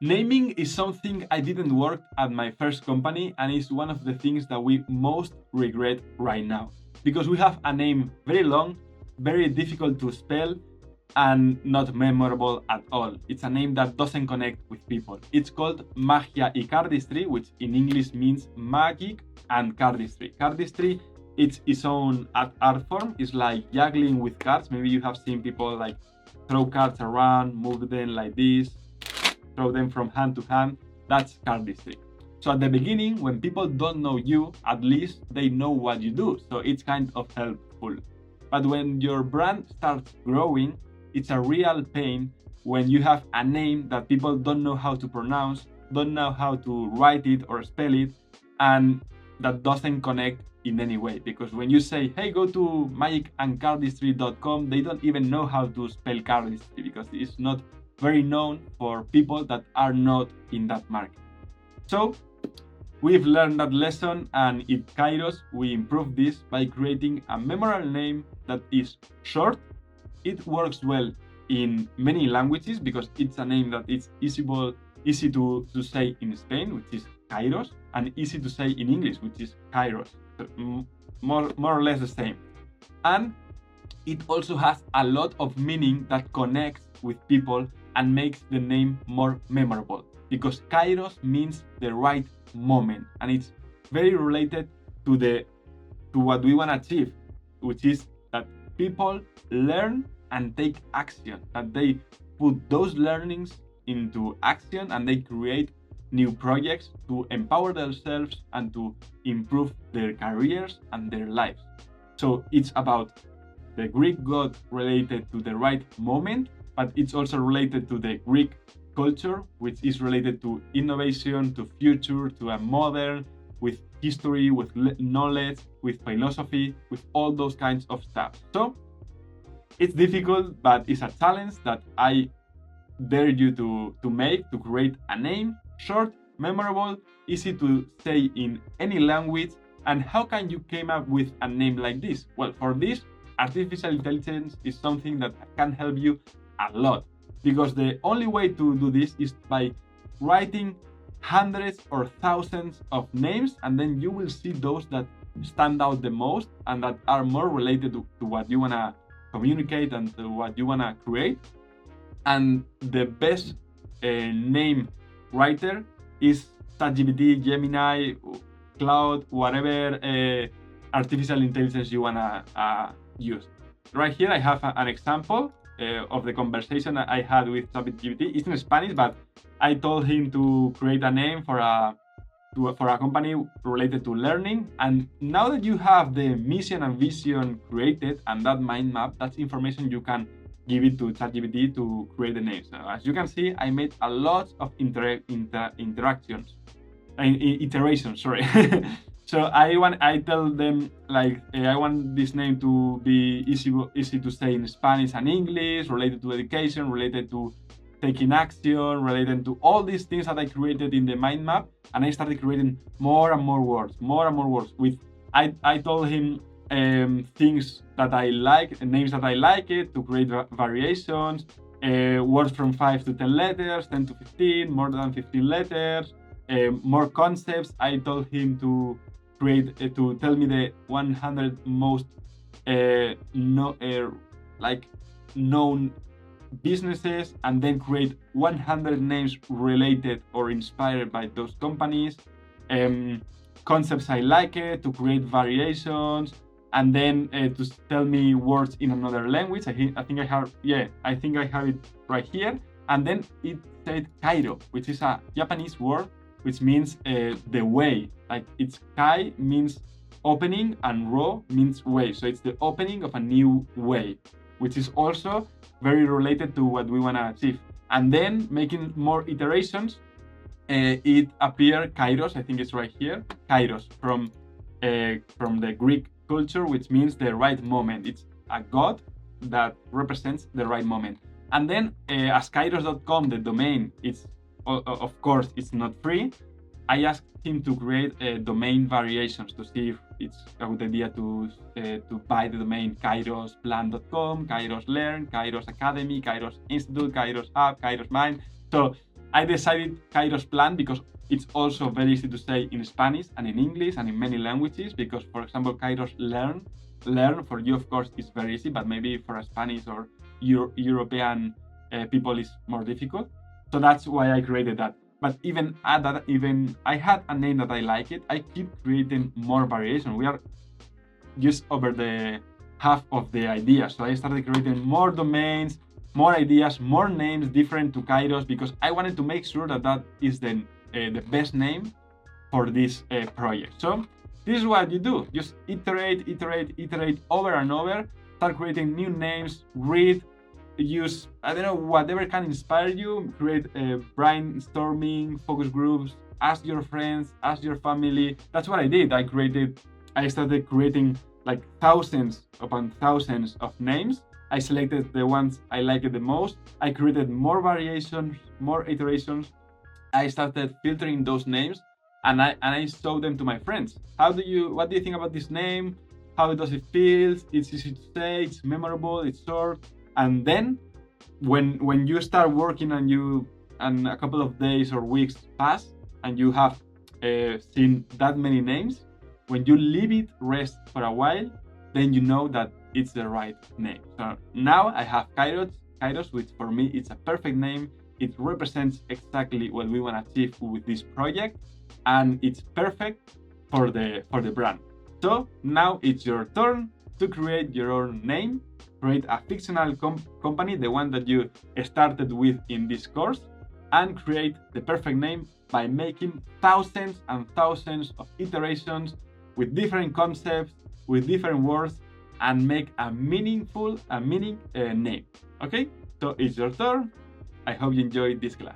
Naming is something I didn't work at my first company, and it's one of the things that we most regret right now. Because we have a name very long, very difficult to spell, and not memorable at all. It's a name that doesn't connect with people. It's called Magia&Cardistry, which in English means magic and cardistry. Cardistry, it's its own art form. It's like juggling with cards. Maybe you have seen people like throw cards around, move them like this, throw them from hand to hand. That's cardistry. So at the beginning, when people don't know you, at least they know what you do. So it's kind of helpful. But when your brand starts growing, it's a real pain when you have a name that people don't know how to pronounce, don't know how to write it or spell it, and that doesn't connect in any way. Because when you say, hey, go to magicandcardistry.com, they don't even know how to spell cardistry because it's not very known for people that are not in that market. So we've learned that lesson, and at Kairos, we improved this by creating a memorable name that is short. It works well in many languages because it's a name that is easy to say in Spain, which is Kairos, and easy to say in English, which is Kairos. So more or less the same. And it also has a lot of meaning that connects with people and makes the name more memorable, because Kairos means the right moment, and it's very related to what we want to achieve, which is that people learn and take action, that they put those learnings into action and they create new projects to empower themselves and to improve their careers and their lives. So it's about the Greek god related to the right moment, but it's also related to the Greek culture, which is related to innovation, to future, to a modern, with history, with knowledge, with philosophy, with all those kinds of stuff. So it's difficult, but it's a challenge that I dare you to create a name, short, memorable, easy to say in any language. And how can you come up with a name like this? Well, for this, artificial intelligence is something that can help you a lot, because the only way to do this is by writing hundreds or thousands of names, and then you will see those that stand out the most and that are more related to what you want to communicate and to what you want to create. And the best name writer is ChatGPT, Gemini, Cloud, whatever artificial intelligence you want to use. Right here I have an example of the conversation I had with ChatGPT. It's in Spanish, but I told him to create a name for a company related to learning. And now that you have the mission and vision created and that mind map, that's information you can give it to ChatGPT to create the name. So as you can see, I made a lot of iterations. Sorry. So I tell them like I want this name to be easy to say in Spanish and English, related to education, related to taking action, related to all these things that I created in the mind map, and I started creating more and more words. With I told him things that I like, names that I like it, to create variations, words from 5 to 10 letters, 10 to 15, more than 15 letters, more concepts. I told him to create to tell me the 100 most known businesses, and then create 100 names related or inspired by those companies. Concepts I like it, to create variations, and then to tell me words in another language. I think I have it right here. And then it said Kairo, which is a Japanese word which means the way. Like it's Kai means opening and Ro means way. So it's the opening of a new way, which is also very related to what we want to achieve. And then making more iterations, it appeared Kairos. I think it's right here. Kairos from the Greek culture, which means the right moment. It's a god that represents the right moment. And then as Kairos.com, the domain, it's of course it's not free. I asked him to create domain variations to see if it's a good idea to buy the domain kairosplan.com, Kairos Learn, Kairos Academy, Kairos Institute, Kairos Hub, Kairos Mind. So I decided Kairos plan because it's also very easy to say in Spanish and in English and in many languages, because for example, Kairos learn for you, of course, is very easy, but maybe for a Spanish or European people is more difficult. So that's why I created that. But even at that, even I had a name that I like it, I keep creating more variation. We are just over the half of the ideas. So I started creating more domains, more ideas, more names different to Kairos, because I wanted to make sure that that is the best name for this project. So this is what you do. Just iterate over and over, start creating new names, read, use, I don't know, whatever can inspire you, create brainstorming, focus groups, ask your friends, ask your family. That's what I did. I started creating like thousands upon thousands of names. I selected the ones I liked the most. I created more variations, more iterations. I started filtering those names, and I showed them to my friends. What do you think about this name? How does it feel? It's easy to say, it's memorable, it's short. And then when you start working and a couple of days or weeks pass and you have seen that many names, when you leave it rest for a while, then you know that it's the right name. So now I have Kairos, which for me it's a perfect name. It represents exactly what we want to achieve with this project, and it's perfect for the brand. So now it's your turn to create your own name, create a fictional company, the one that you started with in this course, and create the perfect name by making thousands and thousands of iterations with different concepts, with different words, and make a meaning name. Okay, so it's your turn. I hope you enjoyed this class.